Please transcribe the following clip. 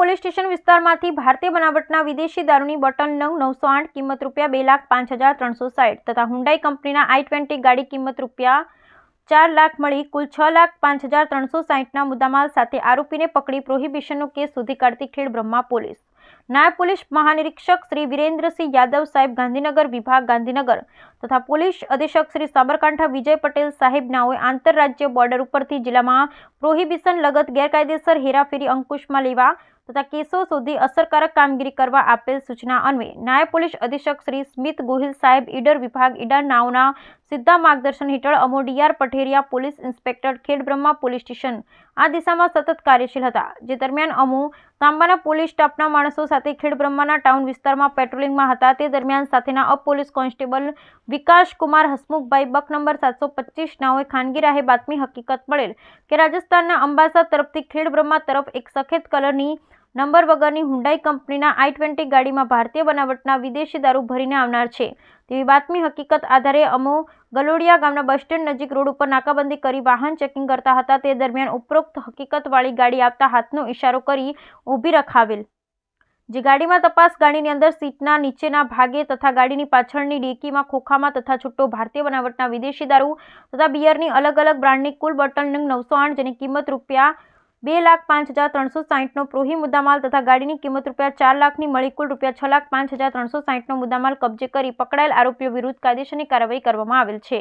Police station વિસ્તારમાંથી ભારતીય બનાવટના વિદેશી દારૂની બોટલ નંગ 908 કિંમત ₹2,05,360 તથા હુન્ડાઈ કંપનીના i20 ગાડી કિંમત ₹4 લાખ મળી કુલ ₹6,05,360ના મુદ્દામાલ સાથે આરોપીને પકડી પ્રોહિબિશનનો કેસ શોધી કાઢતી ખેડબ્રહ્મા પોલીસ. નાયબ પોલીસ મહાનિરીક્ષક શ્રી વિરેન્દ્રસિંહ યાદવ સાહેબ ગાંધીનગર વિભાગ ગાંધીનગર તથા પોલીસ અધિક્ષક શ્રી સાબરકાંઠા વિજય પટેલ સાહેબ નાઓએ આંતરરાજ્ય બોર્ડર ઉપરથી જિલ્લામાં પ્રોહિબિશન લગત ગેરકાયદેસર હેરાફેરી અંકુશમાં લેવા તથા કેસો શોધી અસરકારક કામગીરી કરવા આપેલ સૂચના અન્વયે નાયબ પોલીસ અધિક્ષક શ્રી સ્મિત ગોહિલ સાહેબ ઈડર વિભાગ ઈડર નાઓના સીધા માર્ગદર્શન હેઠળ અમો D R Patheria police inspector Khedbrahma police station આ દિશામાં સતત કાર્યશીલ હતા. જે દરમિયાન અમો તાંબાના પોલીસ સ્ટાફના માણસો સાથે ખેડબ્રહ્માના ટાઉન વિસ્તારમાં પેટ્રોલિંગમાં હતા. તે દરમિયાન સાથેના અપ પોલીસ કોન્સ્ટેબલ વિકાસ કુમાર હસમુખભાઈ બક નંબર 725 નાઓએ ખાનગી રાહે બાતમી હકીકત મળેલ કે રાજસ્થાનના અંબાસા તરફથી ખેડબ્રહ્મા તરફ એક સફેદ કલરની નંબર વગરની હુન્ડાઈ કંપનીના i20 ગાડીમાં ભારતીય બનાવટના વિદેશી દારૂ ભરીને આવનાર છે તેવી બાતમી હકીકત આધારે અમો ગલોડિયા ગામના બસ સ્ટેન્ડ નજીક રોડ ઉપર નાકાબંધી કરી વાહન ચેકિંગ કરતા હતા. તે દરમિયાન ઉપરોક્ત હકીકતવાળી ગાડી આવતા હાથનો ઇશારો કરી ઊભી રખાવેલ. જે ગાડીમાં તપાસ ગાડીની અંદર સીટના નીચેના ભાગે તથા ગાડીની પાછળની ડેકીમાં ખોખામાં તથા છૂટો ભારતીય બનાવટના વિદેશી દારૂ તથા બિયરની અલગ અલગ બ્રાન્ડની કુલ બોટલ નંગ 908 જેની કિંમત ₹2,05,360નો પ્રોહી મુદ્દામાલ તથા ગાડીની કિંમત ₹4 લાખની મળી કુલ ₹6,05,360નો મુદ્દામાલ કબજે કરી પકડાયેલ આરોપીઓ વિરુદ્ધ કાયદેસરની કાર્યવાહી કરવામાં આવેલ છે.